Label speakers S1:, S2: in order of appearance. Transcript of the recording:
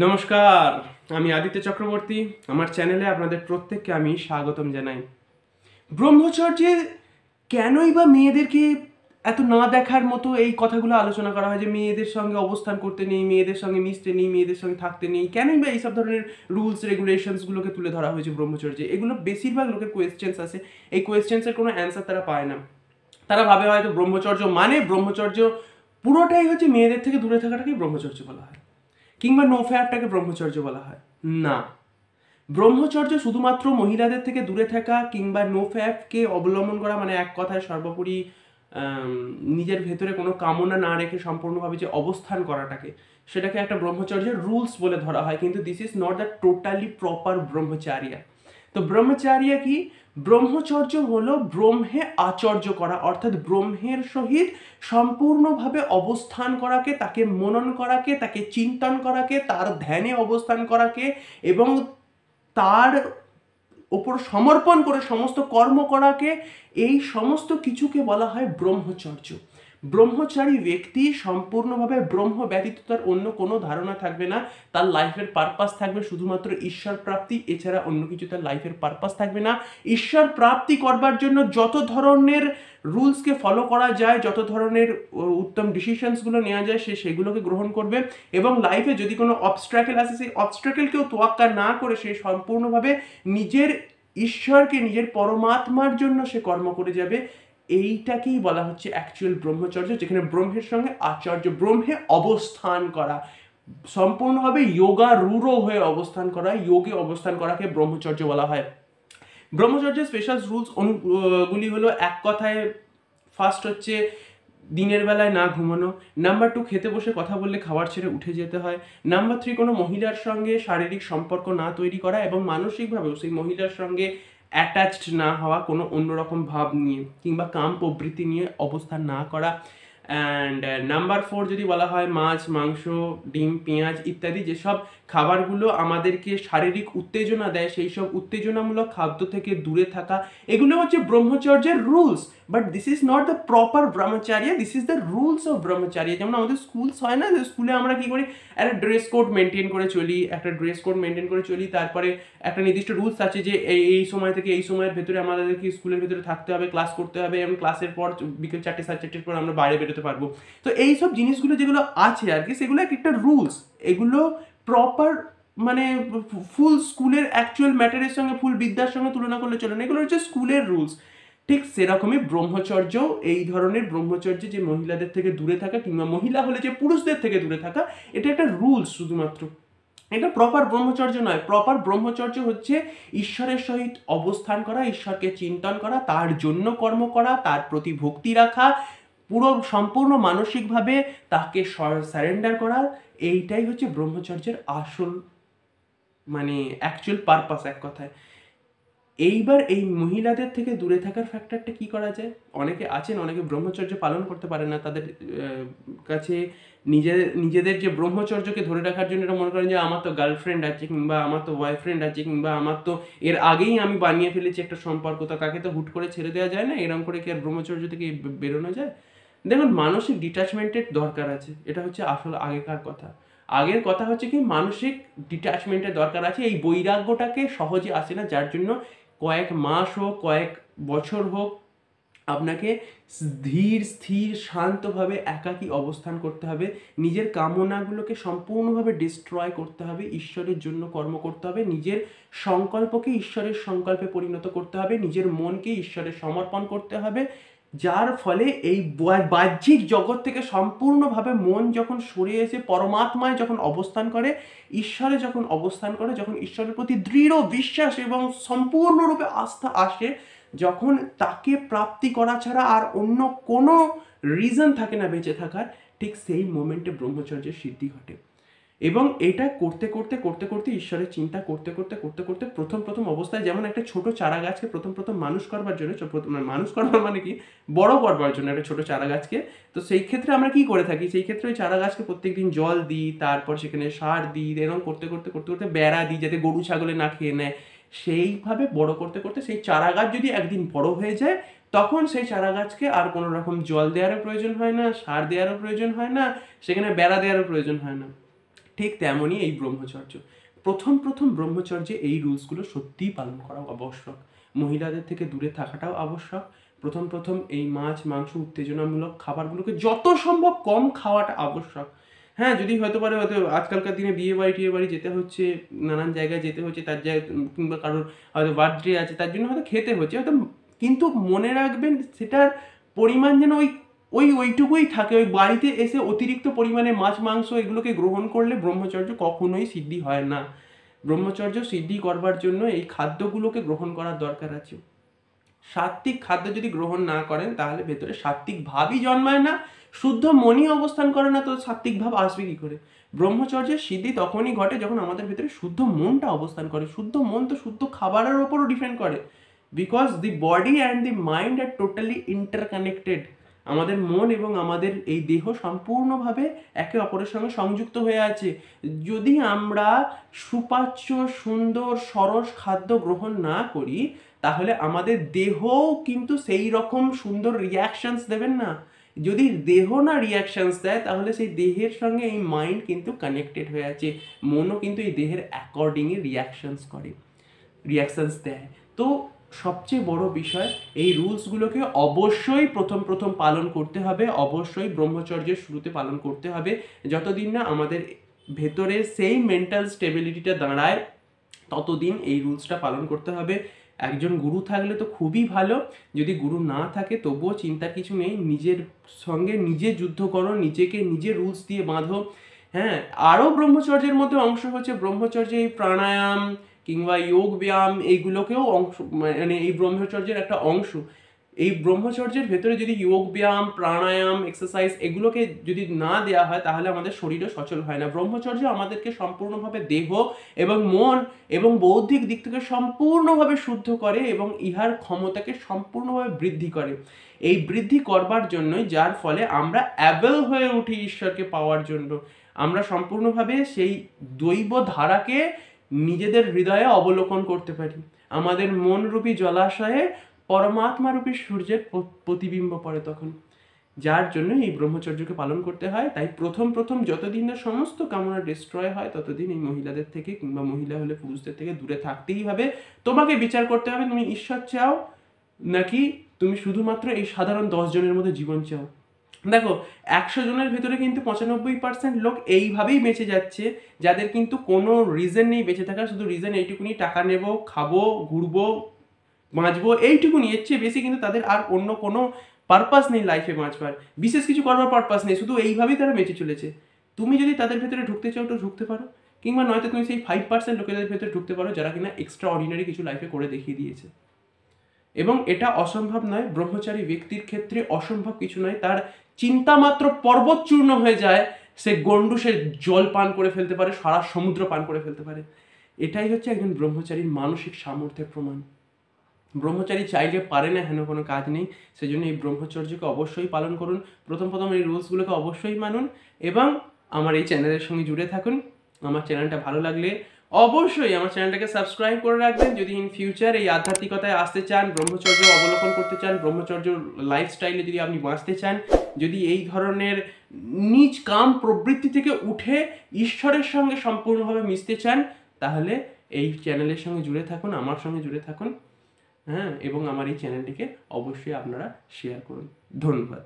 S1: নমস্কার, আমি আদিত্য চক্রবর্তী। আমার চ্যানেলে আপনাদের প্রত্যেককে আমি স্বাগতম জানাই। ব্রহ্মচর্যে কেনই বা মেয়েদেরকে এত না দেখার মতো এই কথাগুলো আলোচনা করা হয় যে মেয়েদের সঙ্গে অবস্থান করতে নেই, মেয়েদের সঙ্গে মিশতে নেই, মেয়েদের সঙ্গে থাকতে নেই, কেনই বা এইসব ধরনের রুলস রেগুলেশনসগুলোকে তুলে ধরা হয়েছে ব্রহ্মচর্যে? এগুলো বেশিরভাগ লোকের কোয়েশ্চেন্স আছে। এই কোয়েশ্চেন্সের কোনো অ্যান্সার তারা পায় না। তারা ভাবে হয়তো ব্রহ্মচর্য পুরোটাই হচ্ছে মেয়েদের থেকে দূরে থাকাটাকেই ব্রহ্মচর্য বলা হয়, কিংবা নো ফ্যাপটাকে ব্রহ্মচর্য বলা হয়। না, ব্রহ্মচর্য শুধুমাত্র মহিলাদের থেকে দূরে থাকা কিংবা নো ফ্যাপকে অবলম্বন করা, মানে এক কথায় সর্বোপরি নিজের ভেতরে কোনো কামনা না রেখে সম্পূর্ণভাবে যে অবস্থান করাটাকে, সেটাকে একটা ব্রহ্মচর্যের রুলস বলে ধরা হয়। কিন্তু this is not the totally proper brahmacharya. তো ব্রহ্মচার্য কি? ব্রহ্মচর্য হলো ব্রহ্মে আচর্য করা, অর্থাৎ ব্রহ্মের সহিত সম্পূর্ণভাবে অবস্থান করাকে, তাকে মনন করাকে, তাকে চিন্তন করাকে, তার ধ্যানে অবস্থান করাকে এবং তার ওপর সমর্পণ করে সমস্ত কর্ম করাকে, এই সমস্ত কিছুকে বলা হয় ব্রহ্মচর্য। ব্রহ্মচারী ব্যক্তি সম্পূর্ণভাবে ব্রহ্ম ব্যতীত তার অন্য কোনো ধারণা থাকবে না। তার লাইফের পারপাস থাকবে শুধুমাত্র ঈশ্বর প্রাপ্তি, এছাড়া অন্য কিছু তার লাইফের পারপাস থাকবে না। ঈশ্বর প্রাপ্তি করবার জন্য যত ধরনের রুলসকে ফলো করা যায়, যত ধরনের উত্তম ডিসিশনসগুলো নেওয়া যায়, সে সেগুলোকে গ্রহণ করবে। এবং লাইফে যদি কোনো অবস্ট্রাকেল আসে, সেই অবস্ট্রাকেলকেও তোয়াক্কা না করে সে সম্পূর্ণভাবে নিজের ঈশ্বরকে, নিজের পরমাত্মার জন্য সে কর্ম করে যাবে। এইটাকেই বলা হচ্ছে অ্যাকচুয়াল ব্রহ্মচর্য, যেখানে ব্রহ্মের সঙ্গে আচার্য, ব্রহ্মে অবস্থান করা, সম্পূর্ণভাবে যোগা রূঢ় হয়ে অবস্থান করা, যোগে অবস্থান করাকে ব্রহ্মচর্য বলা হয়। ব্রহ্মচর্যের স্পেশাল রুলস গুলি হলো, এক কথায় ফার্স্ট হচ্ছে দিনের বেলায় না ঘুমানো। নাম্বার 2, খেতে বসে কথা বললে খাবার ছেড়ে উঠে যেতে হয়। নাম্বার 3, কোনো মহিলার সঙ্গে শারীরিক সম্পর্ক না তৈরি করা এবং মানসিকভাবেও সেই মহিলার সঙ্গে অ্যাটাচড না হওয়া, কোনো অন্যরকম ভাব নিয়ে কিংবা কাম প্রবৃত্তি নিয়ে অবস্থান না করা। অ্যান্ড নাম্বার 4 যদি বলা হয়, মাছ, মাংস, ডিম, পেঁয়াজ ইত্যাদি যেসব খাবারগুলো আমাদেরকে শারীরিক উত্তেজনা দেয়, সেই সব উত্তেজনামূলক খাদ্য থেকে দূরে থাকা। এগুলো হচ্ছে ব্রহ্মচর্যের rules. But this is not the proper brahmacharya, this is the rules of brahmacharya. যেমন আমাদের স্কুলস হয় না, যে স্কুলে আমরা কি করি, একটা ড্রেস কোড মেনটেন করে চলি, তারপরে একটা নির্দিষ্ট রুলস আছে যে এই সময় থেকে এই সময়ের ভেতরে আমাদেরকে স্কুলের ভেতরে থাকতে হবে, ক্লাস করতে হবে, এবং ক্লাসের পর বিকেল 4টে 4:30 পর আমরা বাইরে বেরোতে পারবো। তো এই সব জিনিসগুলো যেগুলো আছে আর কি, সেগুলো একটা রুলস। এগুলো প্রপার, মানে ফুল স্কুলের অ্যাকচুয়াল ম্যাটারের সঙ্গে, ফুল বিদ্যার সঙ্গে তুলনা করলে চলে না, এগুলো হচ্ছে স্কুলের রুলস। ঠিক সেরকমই ব্রহ্মচর্য, এই ধরনের ব্রহ্মচর্য, যে মহিলাদের থেকে দূরে থাকা কিংবা মহিলা হলে যে পুরুষদের থেকে দূরে থাকা, এটা একটা রুলস শুধুমাত্র। এটা প্রপার ব্রহ্মচর্য নয়। প্রপার ব্রহ্মচর্য হচ্ছে ঈশ্বরের সহিত অবস্থান করা, ঈশ্বরকে চিন্তন করা, তার জন্য কর্ম করা, তার প্রতি ভক্তি রাখা, পুরো সম্পূর্ণ মানসিকভাবে তাকে সারেন্ডার করা। এইটাই হচ্ছে ব্রহ্মচর্যের আসল, মানে অ্যাকচুয়াল পারপাস এক কথায়। এইবার এই মহিলাদের থেকে দূরে থাকার ফ্যাক্টরটা কি করা যায়? অনেকে আছেন, অনেকে ব্রহ্মচর্য পালন করতে পারে না। তাদের কাছে নিজেদের যে ব্রহ্মচর্যকে ধরে রাখার জন্য এটা মনে করেন যে আমার তো গার্লফ্রেন্ড আছে, কিংবা আমার তো বয়ফ্রেন্ড আছে, কিংবা আমার তো এর আগেই আমি বানিয়ে ফেলেছি একটা সম্পর্ক, তো তাকে তো হুট করে ছেড়ে দেওয়া যায় না। এরকম করে কি আর ব্রহ্মচর্য থেকে বেরোনো যায়? দেখুন, মানসিক ডিট্যাচমেন্টের দরকার আছে, এটা হচ্ছে আসলে আগেকার কথা। আগের কথা হচ্ছে কি, মানসিক ডিট্যাচমেন্টের দরকার আছে। এই বৈরাগ্যটাকে সহজে আসে না, যার জন্য কয়েক মাস হোক, কয়েক বছর হোক, আপনাকে ধীর স্থির শান্তভাবে একাকী অবস্থান করতে হবে। নিজের কামনাগুলোকে সম্পূর্ণভাবে ডিস্ট্রয় করতে হবে, ঈশ্বরের জন্য কর্ম করতে হবে, নিজের সংকল্পকে ঈশ্বরের সংকল্পে পরিণত করতে হবে, নিজের মনকে ঈশ্বরের সমর্পণ করতে হবে। যার ফলে এই বাহ্যিক জগৎ থেকে সম্পূর্ণভাবে মন যখন সরে এসে পরমাত্মায় যখন অবস্থান করে, ঈশ্বরে যখন অবস্থান করে, যখন ঈশ্বরের প্রতি দৃঢ় বিশ্বাস এবং সম্পূর্ণরূপে আস্থা আসে, যখন তাকে প্রাপ্তি করা ছাড়া আর অন্য কোনো রিজন থাকে না বেঁচে থাকার, ঠিক সেই মোমেন্টে ব্রহ্মচর্যের সিদ্ধি ঘটে। এবং এটা করতে করতে করতে করতে, ঈশ্বরের চিন্তা করতে করতে করতে করতে, প্রথম অবস্থায় যেমন একটা ছোট চারা গাছকে প্রথম মানুষ করবার জন্য, মানুষ করবার মানে কি, বড় করবার জন্য একটা ছোট চারা গাছকে, তো সেই ক্ষেত্রে আমরা কি করে থাকি, সেই ক্ষেত্রে ওই চারা গাছকে প্রত্যেকদিন জল দিই, তারপর সেখানে সার দিই, এরকম করতে করতে করতে করতে বেড়া দিই যাতে গরু ছাগলে না খেয়ে নেয়। সেইভাবে বড় করতে করতে সেই চারা গাছ যদি একদিন বড় হয়ে যায়, তখন সেই চারা গাছকে আর কোনো রকম জল দেওয়ারও প্রয়োজন হয় না, সার দেওয়ারও প্রয়োজন হয় না, সেখানে বেড়া দেওয়ারও প্রয়োজন হয় না। ঠিক তেমনই এই ব্রহ্মচর্য। প্রথম ব্রহ্মচর্যে এই রুলসগুলো সত্যিই পালন করা আবশ্যক। মহিলাদের থেকে দূরে থাকাটাও আবশ্যক। প্রথম এই মাছ মাংস উত্তেজনামূলক খাবারগুলোকে যত সম্ভব কম খাওয়াটা আবশ্যক। হ্যাঁ, যদি হয়তো আজকালকার দিনে বিয়ে বাড়ি যেতে হচ্ছে, নানান জায়গায় যেতে হচ্ছে, তার জায়গায় কিংবা কারোর হয়তো বার্থডে আছে, তার জন্য হয়তো খেতে হচ্ছে হয়তো, কিন্তু মনে রাখবেন সেটার পরিমাণ যেন ওইটুকুই থাকে। ওই বাড়িতে এসে অতিরিক্ত পরিমাণে মাছ মাংস এগুলোকে গ্রহণ করলে ব্রহ্মচর্য কখনোই সিদ্ধি হয় না। ব্রহ্মচর্য সিদ্ধি করবার জন্য এই খাদ্যগুলোকে গ্রহণ করার দরকার আছে। সাত্ত্বিক খাদ্য যদি গ্রহণ না করেন তাহলে ভেতরে সাত্ত্বিক ভাবই জন্মায় না, শুদ্ধ মনই অবস্থান করে না, তো সাত্ত্বিক ভাব আসবে কি করে? ব্রহ্মচর্যের সিদ্ধি তখনই ঘটে যখন আমাদের ভেতরে শুদ্ধ মনটা অবস্থান করে। শুদ্ধ মন তো শুদ্ধ খাবারের ওপরও ডিপেন্ড করে, because the body and the mind are totally interconnected. আমাদের মন এবং আমাদের এই দেহ সম্পূর্ণভাবে একে অপরের সঙ্গে সংযুক্ত হয়ে আছে। যদি আমরা সুপাচ্য সুন্দর সরস খাদ্য গ্রহণ না করি তাহলে আমাদের দেহও কিন্তু সেই রকম সুন্দর রিয়াকশনস দেবেন না। যদি দেহ না রিয়াকশনস দেয় তাহলে সেই দেহের সঙ্গে এই মাইন্ড কিন্তু কানেক্টেড হয়ে আছে, মনও কিন্তু এই দেহের অ্যাকর্ডিংলি রিয়াকশনস দেয়। তো সবচেয়ে বড় বিষয়, এই রুলসগুলোকে অবশ্যই প্রথম পালন করতে হবে, অবশ্যই ব্রহ্মচর্যের শুরুতে পালন করতে হবে। যতদিন না আমাদের ভেতরে সেই মেন্টাল স্টেবিলিটিটা দাঁড়ায় ততদিন এই রুলসটা পালন করতে হবে। একজন গুরু থাকলে তো খুবই ভালো, যদি গুরু না থাকে তবুও চিন্তার কিছু নেই, নিজের সঙ্গে নিজে যুদ্ধ করো, নিজেকে নিজে রুলস দিয়ে বাঁধো। হ্যাঁ, আরও ব্রহ্মচর্যের মধ্যে অংশ হচ্ছে ব্রহ্মচর্যে এই প্রাণায়াম কিংবা যোগ ব্যায়াম, এইগুলোকেও অংশ, মানে এই ব্রহ্মচর্যের একটা অংশ। এই ব্রহ্মচর্যের ভেতরে যদি যোগ ব্যায়াম প্রাণায়াম এক্সারসাইজ এগুলোকে যদি না দেওয়া হয় তাহলে আমাদের শরীরও সচল হয় না। ব্রহ্মচর্য আমাদেরকে সম্পূর্ণভাবে দেহ এবং মন এবং বৌদ্ধিক দিক থেকে সম্পূর্ণভাবে শুদ্ধ করে এবং ইহার ক্ষমতাকে সম্পূর্ণভাবে বৃদ্ধি করে। এই বৃদ্ধি করবার জন্যই যার ফলে আমরা অ্যাবেল হয়ে উঠি ঈশ্বরকে পাওয়ার জন্য। আমরা সম্পূর্ণভাবে সেই দৈব ধারাকে নিজেদের হৃদয়ে অবলোকন করতে পারি। আমাদের মনরূপী জলাশয়ে পরমাত্মারূপী সূর্যের প্রতিবিম্ব পড়ে তখন। যার জন্য এই ব্রহ্মচর্যকে পালন করতে হয়। তাই প্রথম যতদিন না সমস্ত কামনা ডিস্ট্রয় হয় ততদিন এই মহিলাদের থেকে কিংবা মহিলা হলে পুরুষদের থেকে দূরে থাকতেই হবে। তোমাকে বিচার করতে হবে তুমি ঈশ্বর চাও নাকি তুমি শুধুমাত্র এই সাধারণ 10 জনের মধ্যে জীবন চাও। দেখো, 100 জনের ভেতরে কিন্তু 95% লোক এইভাবেই বেঁচে যাচ্ছে, যাদের কিন্তু কোনো রিজন নেই বেঁচে থাকার, শুধু রিজন এইটুকুনি, টাকা নেব, খাবো, ঘুরবো, বাঁচবো, এইটুকুনি। এর চেয়ে বেশি কিন্তু তাদের আর অন্য কোনো পারপাস নেই লাইফে বাঁচবার, বিশেষ কিছু করবার পারপাস নেই, শুধু এইভাবেই তারা বেঁচে চলেছে। তুমি যদি তাদের ভেতরে ঢুকতে চাও তো ঢুকতে পারো, কিংবা নয়তো তুমি সেই 5% লোকেদের ভেতরে ঢুকতে পারো যারা কিনা এক্সট্রা অর্ডিনারি কিছু লাইফে করে দেখিয়ে দিয়েছে। এবং এটা অসম্ভব নয়, ব্রহ্মচারী ব্যক্তির ক্ষেত্রে অসম্ভব কিছু নয়। তার চিন্তা মাত্র পর্বত চূর্ণ হয়ে যায়, সে গন্ডু, সে জল পান করে ফেলতে পারে, সারা সমুদ্র পান করে ফেলতে পারে। এটাই হচ্ছে একজন ব্রহ্মচারীর মানসিক সামর্থ্যের প্রমাণ। ব্রহ্মচারী চাইলে পারে না, হেন কোনো কাজ নেই। সেজন্য এই ব্রহ্মচর্যকে অবশ্যই পালন করুন, প্রথম এই রুলসগুলোকে অবশ্যই মানুন এবং আমার এই চ্যানেলের সঙ্গে জুড়ে থাকুন। আমার চ্যানেলটা ভালো লাগলে অবশ্যই আমার চ্যানেলটাকে সাবস্ক্রাইব করে রাখবেন। যদি ইন ফিউচার এই আধ্যাত্মিকতায় আসতে চান, ব্রহ্মচর্য অবলোকন করতে চান, ব্রহ্মচর্য লাইফস্টাইলে যদি আপনি বাঁচতে চান, যদি এই ধরনের নিজ কাম প্রবৃত্তি থেকে উঠে ঈশ্বরের সঙ্গে সম্পূর্ণভাবে মিশতে চান, তাহলে এই চ্যানেলের সঙ্গে জুড়ে থাকুন, আমার সঙ্গে জুড়ে থাকুন। হ্যাঁ, এবং আমার এই চ্যানেলটিকে অবশ্যই আপনারা শেয়ার করুন। ধন্যবাদ।